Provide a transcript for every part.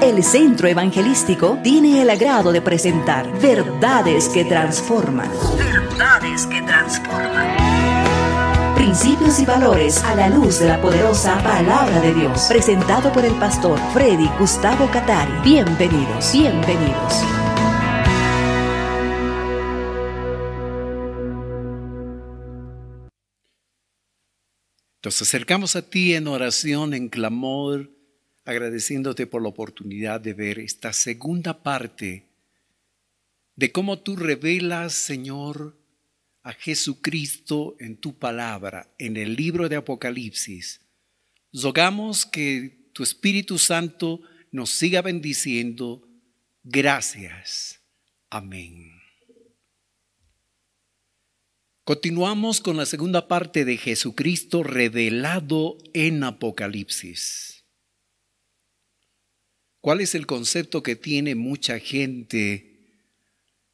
El Centro Evangelístico tiene el agrado de presentar Verdades que Transforman. Verdades que Transforman. Principios y valores a la luz de la poderosa Palabra de Dios. Presentado por el pastor Freddy Gustavo Catari. Bienvenidos, bienvenidos. Nos acercamos a ti en oración, en clamor, agradeciéndote por la oportunidad de ver esta segunda parte de cómo tú revelas, Señor, a Jesucristo en tu palabra, en el libro de Apocalipsis. Rogamos que tu Espíritu Santo nos siga bendiciendo. Gracias. Amén. Continuamos con la segunda parte de Jesucristo revelado en Apocalipsis. ¿Cuál es el concepto que tiene mucha gente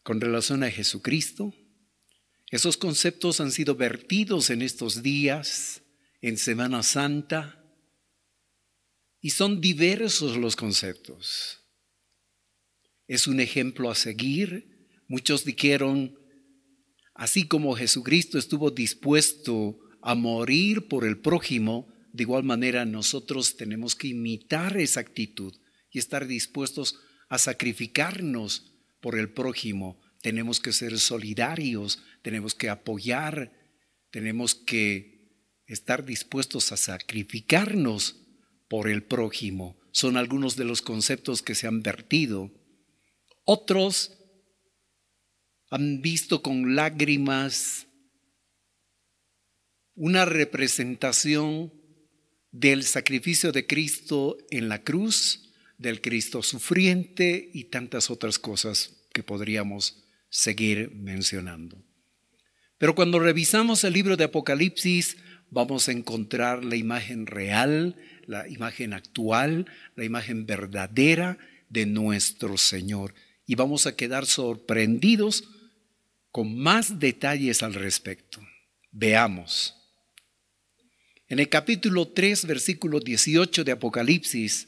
con relación a Jesucristo? Esos conceptos han sido vertidos en estos días, en Semana Santa, y son diversos los conceptos. Es un ejemplo a seguir. Muchos dijeron, así como Jesucristo estuvo dispuesto a morir por el prójimo, de igual manera nosotros tenemos que imitar esa actitud y estar dispuestos a sacrificarnos por el prójimo. Tenemos que ser solidarios, tenemos que apoyar, tenemos que estar dispuestos a sacrificarnos por el prójimo. Son algunos de los conceptos que se han vertido. Otros han visto con lágrimas una representación del sacrificio de Cristo en la cruz, del Cristo sufriente y tantas otras cosas que podríamos seguir mencionando. Pero cuando revisamos el libro de Apocalipsis, vamos a encontrar la imagen real, la imagen actual, la imagen verdadera de nuestro Señor. Y vamos a quedar sorprendidos con más detalles al respecto. Veamos. En el capítulo 3, versículo 18 de Apocalipsis,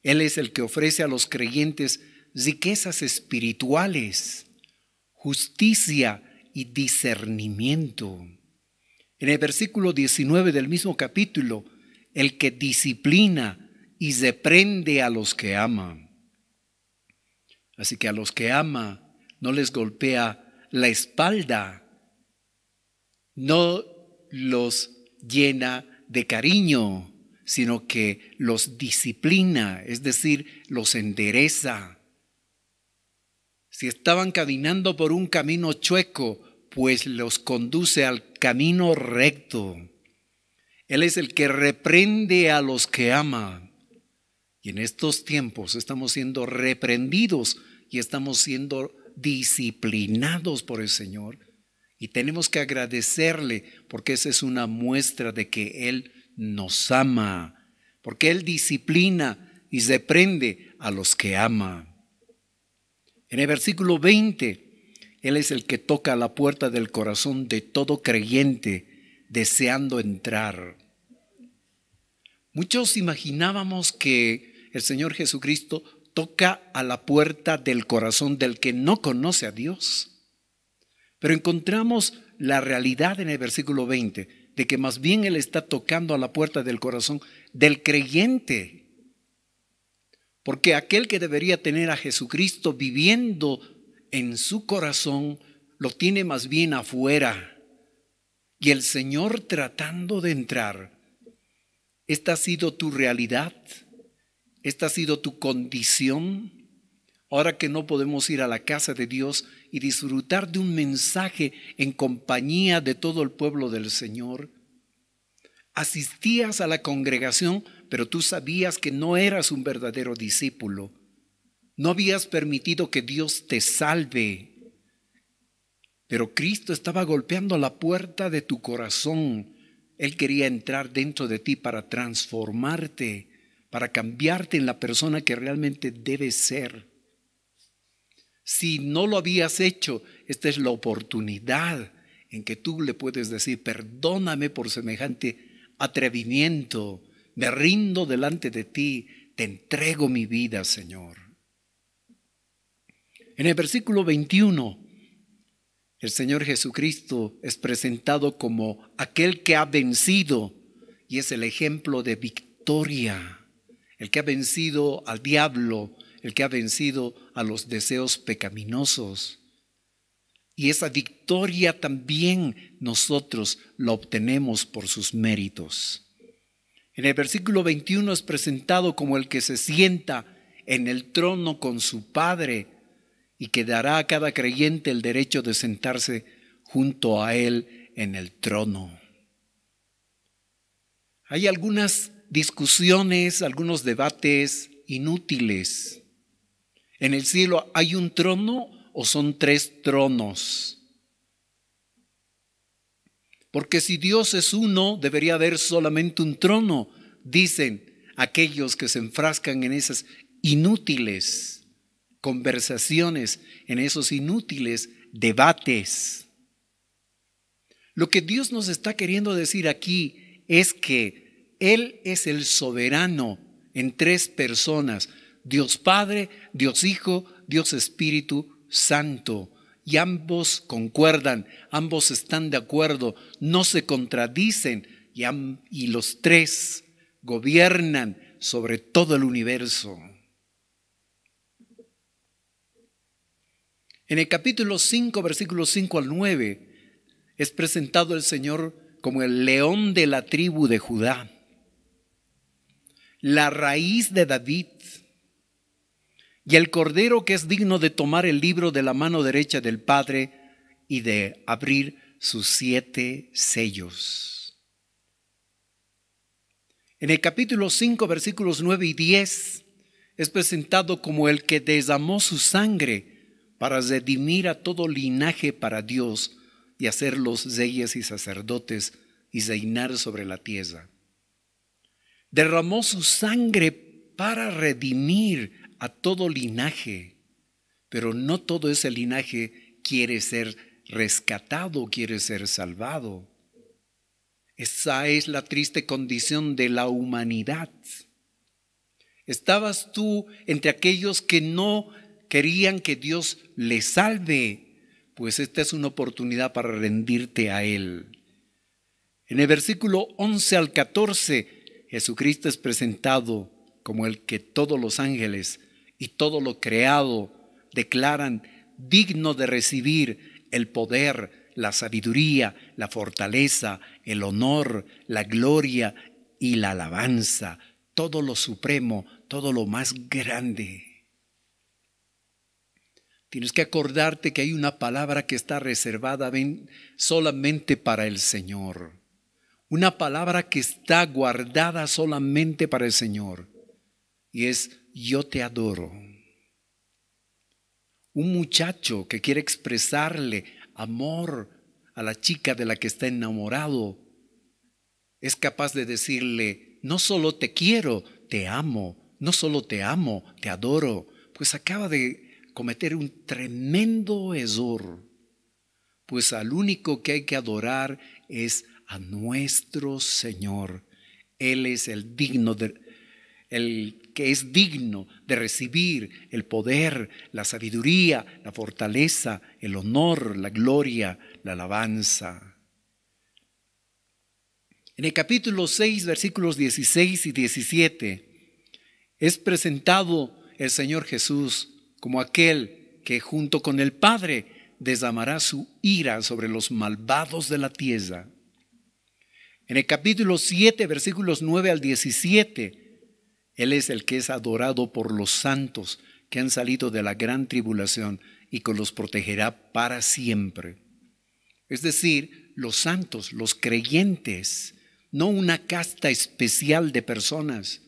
Él es el que ofrece a los creyentes riquezas espirituales, justicia y discernimiento. En el versículo 19 del mismo capítulo, el que disciplina y reprende a los que ama. Así que a los que ama no les golpea la espalda, no los llena de cariño, sino que los disciplina, es decir, los endereza. Si estaban caminando por un camino chueco, pues los conduce al camino recto. Él es el que reprende a los que ama. Y en estos tiempos estamos siendo reprendidos y estamos siendo disciplinados por el Señor. Y tenemos que agradecerle porque esa es una muestra de que Él nos ama, porque Él disciplina y reprende a los que ama. En el versículo 20, Él es el que toca la puerta del corazón de todo creyente deseando entrar. Muchos imaginábamos que el Señor Jesucristo toca a la puerta del corazón del que no conoce a Dios. Pero encontramos la realidad en el versículo 20, de que más bien Él está tocando a la puerta del corazón del creyente. Porque aquel que debería tener a Jesucristo viviendo en su corazón, lo tiene más bien afuera. Y el Señor tratando de entrar. ¿Esta ha sido tu realidad? ¿Esta ha sido tu condición? Ahora que no podemos ir a la casa de Dios y disfrutar de un mensaje en compañía de todo el pueblo del Señor. Asistías a la congregación, pero tú sabías que no eras un verdadero discípulo. No habías permitido que Dios te salve. Pero Cristo estaba golpeando la puerta de tu corazón. Él quería entrar dentro de ti para transformarte, para cambiarte en la persona que realmente debes ser. Si no lo habías hecho, esta es la oportunidad en que tú le puedes decir, perdóname por semejante atrevimiento, me rindo delante de ti, te entrego mi vida, Señor. En el versículo 21, el Señor Jesucristo es presentado como aquel que ha vencido y es el ejemplo de victoria, el que ha vencido al diablo, el que ha vencido a los deseos pecaminosos. Y esa victoria también nosotros la obtenemos por sus méritos. En el versículo 21 es presentado como el que se sienta en el trono con su Padre y que dará a cada creyente el derecho de sentarse junto a Él en el trono. Hay algunas discusiones, algunos debates inútiles. ¿En el cielo hay un trono o son 3 tronos? Porque si Dios es uno, debería haber solamente un trono, dicen aquellos que se enfrascan en esas inútiles conversaciones, en esos inútiles debates. Lo que Dios nos está queriendo decir aquí es que Él es el soberano en 3 personas, Dios Padre, Dios Hijo, Dios Espíritu Santo. Y ambos concuerdan, ambos están de acuerdo, no se contradicen y los 3 gobiernan sobre todo el universo. En el capítulo 5, versículos 5 al 9, es presentado el Señor como el león de la tribu de Judá, la raíz de David, y el cordero que es digno de tomar el libro de la mano derecha del Padre y de abrir sus 7 sellos. En el capítulo 5, versículos 9 y 10, es presentado como el que derramó su sangre para redimir a todo linaje para Dios y hacerlos reyes y sacerdotes y reinar sobre la tierra. Derramó su sangre para redimir a todo linaje, pero no todo ese linaje quiere ser rescatado, quiere ser salvado. Esa es la triste condición de la humanidad. ¿Estabas tú entre aquellos que no querían que Dios les salve? Pues esta es una oportunidad para rendirte a Él. En el versículo 11 al 14, Jesucristo es presentado como el que todos los ángeles y todo lo creado declaran digno de recibir el poder, la sabiduría, la fortaleza, el honor, la gloria y la alabanza, todo lo supremo, todo lo más grande. Tienes que acordarte que hay una palabra que está reservada solamente para el Señor. Una palabra que está guardada solamente para el Señor. Y es: yo te adoro. Un muchacho que quiere expresarle amor a la chica de la que está enamorado es capaz de decirle: no solo te quiero, te amo. No solo te amo, te adoro. Pues acaba de cometer un tremendo error, pues al único que hay que adorar es a nuestro Señor. Él es el que es digno de recibir el poder, la sabiduría, la fortaleza, el honor, la gloria, la alabanza. En el capítulo 6, versículos 16 y 17, es presentado el Señor Jesús como aquel que junto con el Padre derramará su ira sobre los malvados de la tierra. En el capítulo 7, versículos 9 al 17, Él es el que es adorado por los santos que han salido de la gran tribulación y que los protegerá para siempre. Es decir, los santos, los creyentes, no una casta especial de personas,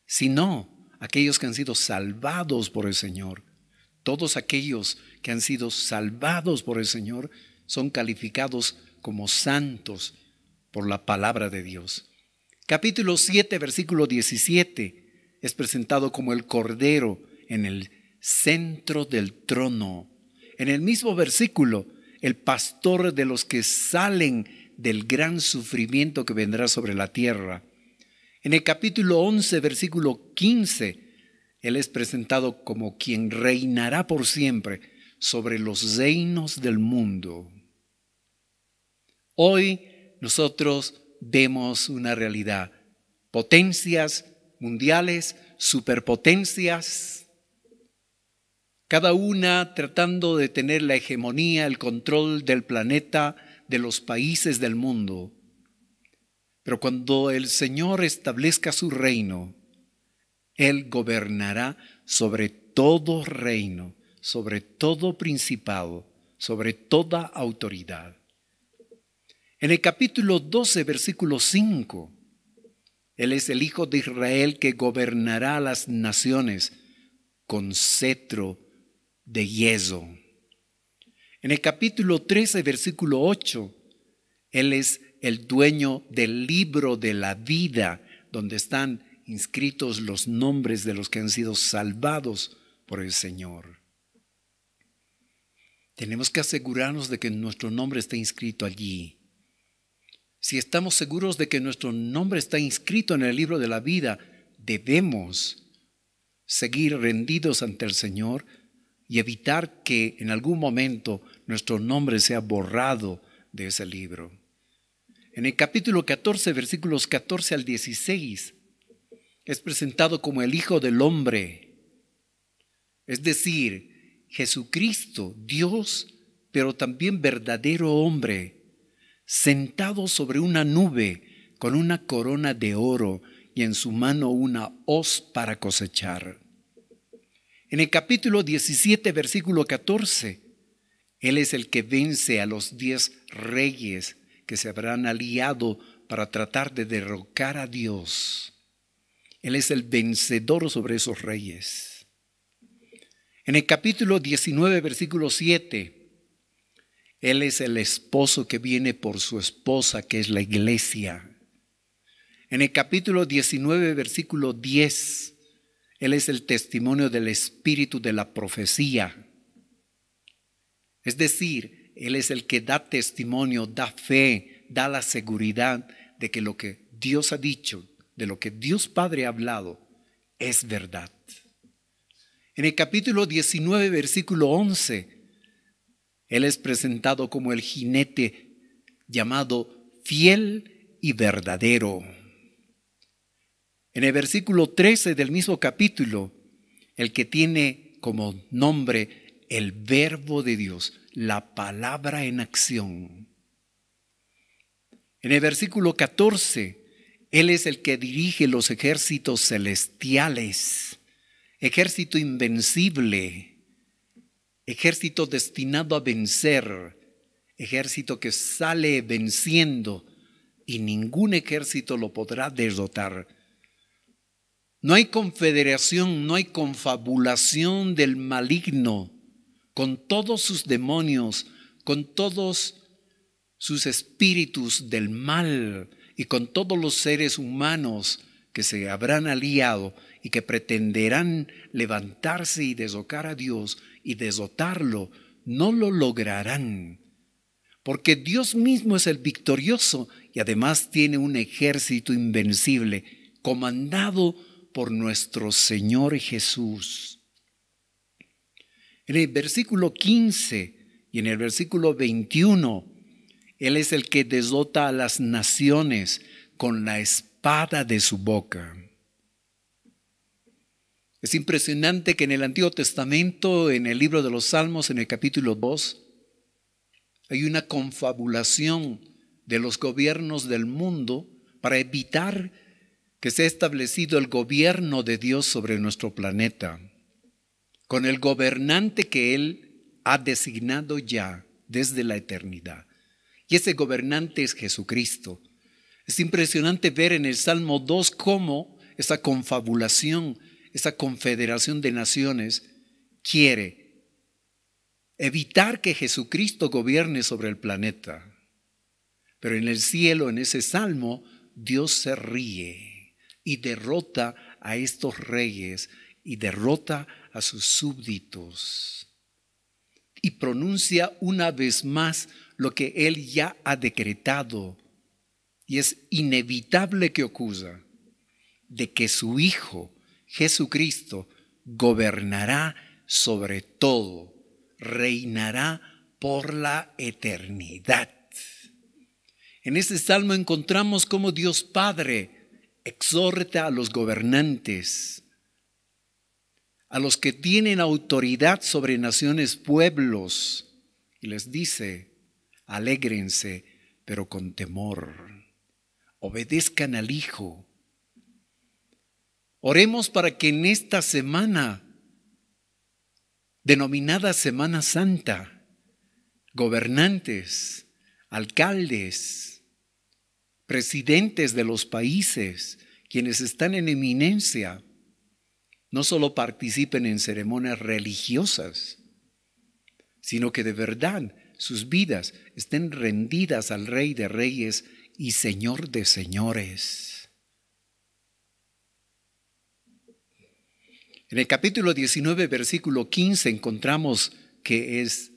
sino aquellos que han sido salvados por el Señor. Todos aquellos que han sido salvados por el Señor son calificados como santos por la palabra de Dios. Capítulo 7, versículo 17 es presentado como el Cordero en el centro del trono. En el mismo versículo, el pastor de los que salen del gran sufrimiento que vendrá sobre la tierra. En el capítulo 11, versículo 15, Él es presentado como quien reinará por siempre sobre los reinos del mundo. Hoy nosotros vemos una realidad. Potencias mundiales, superpotencias, cada una tratando de tener la hegemonía, el control del planeta, de los países del mundo. Pero cuando el Señor establezca su reino, Él gobernará sobre todo reino, sobre todo principado, sobre toda autoridad. En el capítulo 12, versículo 5, Él es el Hijo de Israel que gobernará a las naciones con cetro de hierro. En el capítulo 13, versículo 8, Él es el dueño del libro de la vida, donde están inscritos los nombres de los que han sido salvados por el Señor. Tenemos que asegurarnos de que nuestro nombre está inscrito allí. Si estamos seguros de que nuestro nombre está inscrito en el libro de la vida, debemos seguir rendidos ante el Señor y evitar que en algún momento nuestro nombre sea borrado de ese libro. En el capítulo 14, versículos 14 al 16, es presentado como el Hijo del Hombre, es decir, Jesucristo, Dios, pero también verdadero hombre, sentado sobre una nube con una corona de oro y en su mano una hoz para cosechar. En el capítulo 17, versículo 14, Él es el que vence a los 10 reyes que se habrán aliado para tratar de derrocar a Dios. Él es el vencedor sobre esos reyes. En el capítulo 19, versículo 7, Él es el esposo que viene por su esposa, que es la iglesia. En el capítulo 19, versículo 10, Él es el testimonio del espíritu de la profecía. Es decir, Él es el que da testimonio, da fe, da la seguridad de que lo que Dios ha dicho, de lo que Dios Padre ha hablado, es verdad. En el capítulo 19, versículo 11, Él es presentado como el jinete llamado fiel y verdadero. En el versículo 13 del mismo capítulo, el que tiene como nombre el Verbo de Dios, la palabra en acción. En el versículo 14, Él es el que dirige los ejércitos celestiales, ejército invencible, ejército destinado a vencer, ejército que sale venciendo y ningún ejército lo podrá derrotar. No hay confederación, no hay confabulación del maligno con todos sus demonios, con todos sus espíritus del mal y con todos los seres humanos que se habrán aliado y que pretenderán levantarse y derrocar a Dios y derrotarlo. No lo lograrán, porque Dios mismo es el victorioso y además tiene un ejército invencible comandado por nuestro Señor Jesús. En el versículo 15 y en el versículo 21, Él es el que derrota a las naciones con la espada de su boca. Es impresionante que en el Antiguo Testamento, en el libro de los Salmos, en el capítulo 2, hay una confabulación de los gobiernos del mundo para evitar que sea establecido el gobierno de Dios sobre nuestro planeta, con el gobernante que Él ha designado ya desde la eternidad. Y ese gobernante es Jesucristo. Es impresionante ver en el Salmo 2 cómo esa confabulación, esa confederación de naciones quiere evitar que Jesucristo gobierne sobre el planeta. Pero en el cielo, en ese Salmo, Dios se ríe y derrota a estos reyes y derrota a sus súbditos. Y pronuncia una vez más lo que Él ya ha decretado. Y es inevitable que ocurra. de que su Hijo, Jesucristo, gobernará sobre todo, reinará por la eternidad. En este salmo encontramos cómo Dios Padre exhorta a los gobernantes, a los que tienen autoridad sobre naciones, pueblos, y les dice: alégrense, pero con temor. Obedezcan al Hijo. Oremos para que en esta semana, denominada Semana Santa, gobernantes, alcaldes, presidentes de los países, quienes están en eminencia, no solo participen en ceremonias religiosas, sino que de verdad sus vidas estén rendidas al Rey de Reyes y Señor de Señores. En el capítulo 19, versículo 15, encontramos que es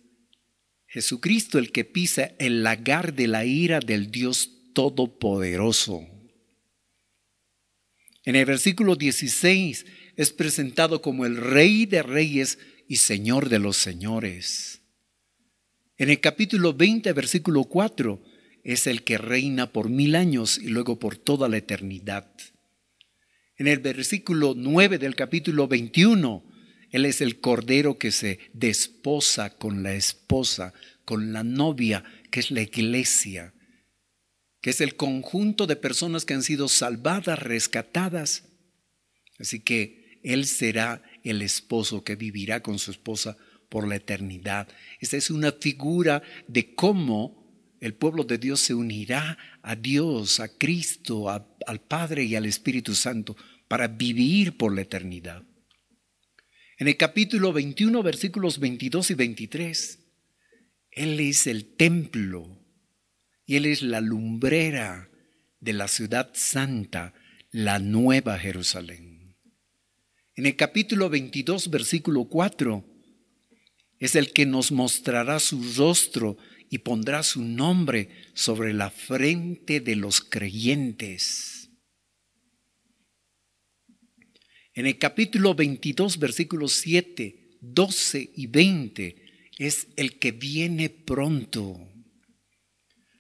Jesucristo el que pisa el lagar de la ira del Dios Todopoderoso. En el versículo 16 es presentado como el Rey de Reyes y Señor de los Señores. En el capítulo 20, versículo 4, es el que reina por 1000 años y luego por toda la eternidad. En el versículo 9 del capítulo 21, Él es el Cordero que se desposa con la esposa, con la novia, que es la iglesia, que es el conjunto de personas que han sido salvadas, rescatadas. Así que Él será el esposo que vivirá con su esposa por la eternidad. Esta es una figura de cómo el pueblo de Dios se unirá a Dios, a Cristo, al Padre y al Espíritu Santo para vivir por la eternidad. En el capítulo 21, versículos 22 y 23, Él es el templo y Él es la lumbrera de la ciudad santa, la nueva Jerusalén. En el capítulo 22, versículo 4, es el que nos mostrará su rostro y pondrá su nombre sobre la frente de los creyentes. En el capítulo 22, versículos 7, 12 y 20, es el que viene pronto.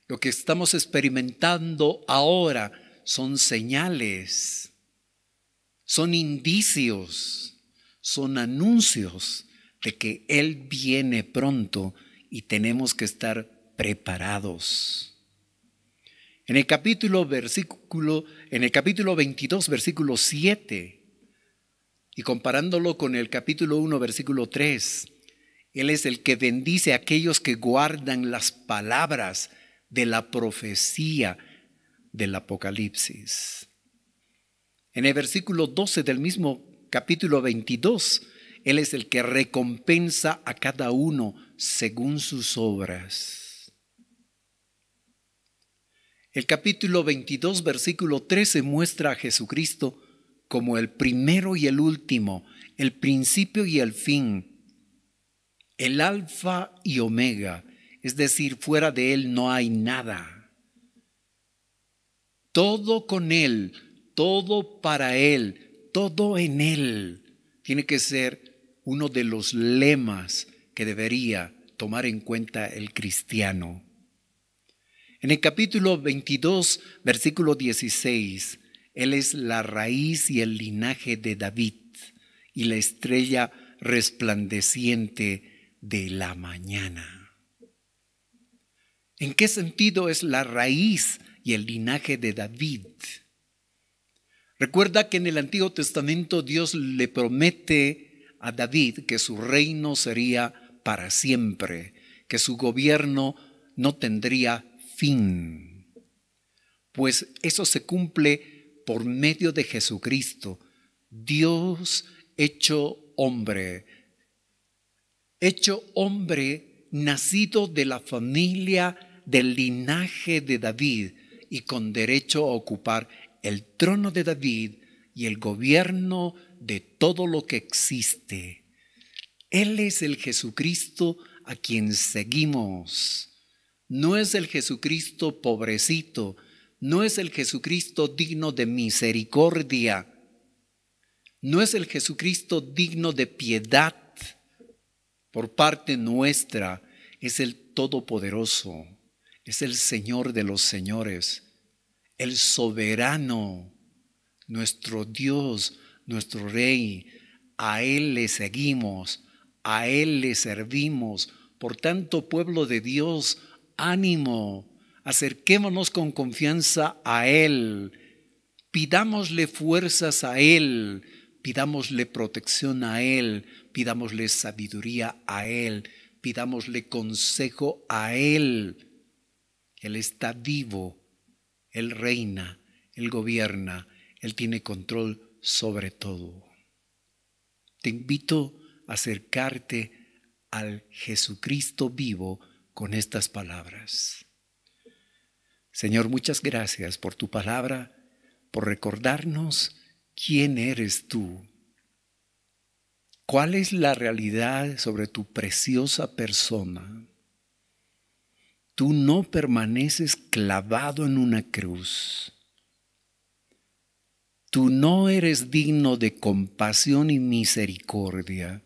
Lo que estamos experimentando ahora son señales, son indicios, son anuncios de que Él viene pronto y tenemos que estar preparados. En el capítulo 22, versículo 7, y comparándolo con el capítulo 1, versículo 3, Él es el que bendice a aquellos que guardan las palabras de la profecía del Apocalipsis. En el versículo 12 del mismo capítulo 22, Él es el que recompensa a cada uno según sus obras. El capítulo 22, versículo 13 muestra a Jesucristo como el primero y el último, el principio y el fin, el alfa y omega, es decir, fuera de Él no hay nada. Todo con Él, todo para Él, todo en Él, tiene que ser uno de los lemas que debería tomar en cuenta el cristiano. En el capítulo 22, versículo 16, Él es la raíz y el linaje de David y la estrella resplandeciente de la mañana. ¿En qué sentido es la raíz y el linaje de David? Recuerda que en el Antiguo Testamento Dios le promete a David que su reino sería para siempre, que su gobierno no tendría fin. Pues eso se cumple por medio de Jesucristo, Dios hecho hombre, nacido de la familia del linaje de David y con derecho a ocupar el trono de David y el gobierno de todo lo que existe. Él es el Jesucristo a quien seguimos. No es el Jesucristo pobrecito, no es el Jesucristo digno de misericordia, no es el Jesucristo digno de piedad por parte nuestra, es el Todopoderoso, es el Señor de los señores, el soberano, nuestro Dios, nuestro Rey. A Él le seguimos, a Él le servimos. Por tanto, pueblo de Dios, ánimo, acerquémonos con confianza a Él, pidámosle fuerzas a Él, pidámosle protección a Él, pidámosle sabiduría a Él, pidámosle consejo a Él. Él está vivo, Él reina, Él gobierna, Él tiene control sobre todo. Te invito a acercarte al Jesucristo vivo con estas palabras. Señor, muchas gracias por tu palabra, por recordarnos quién eres tú. ¿Cuál es la realidad sobre tu preciosa persona? Tú no permaneces clavado en una cruz. Tú no eres digno de compasión y misericordia.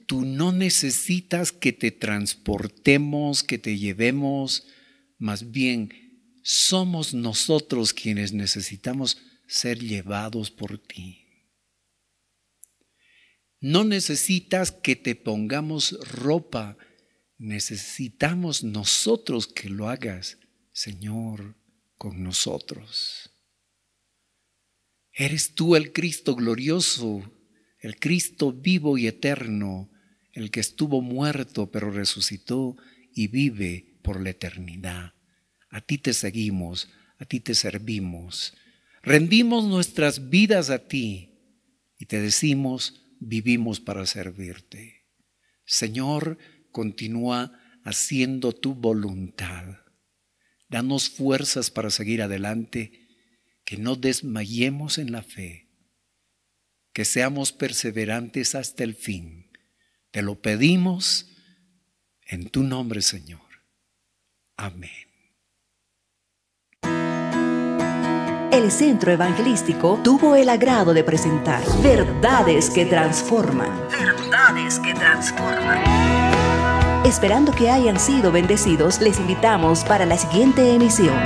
Tú no necesitas que te transportemos, que te llevemos. Más bien, somos nosotros quienes necesitamos ser llevados por ti. No necesitas que te pongamos ropa. Necesitamos nosotros que lo hagas, Señor, con nosotros. Eres tú el Cristo glorioso, el Cristo vivo y eterno, el que estuvo muerto pero resucitó y vive por la eternidad. A ti te seguimos, a ti te servimos. Rendimos nuestras vidas a ti y te decimos, vivimos para servirte. Señor, continúa haciendo tu voluntad. Danos fuerzas para seguir adelante, que no desmayemos en la fe, que seamos perseverantes hasta el fin. Te lo pedimos en tu nombre, Señor. Amén. El Centro Evangelístico tuvo el agrado de presentar Verdades que Transforman. Verdades que Transforman. Esperando que hayan sido bendecidos, les invitamos para la siguiente emisión.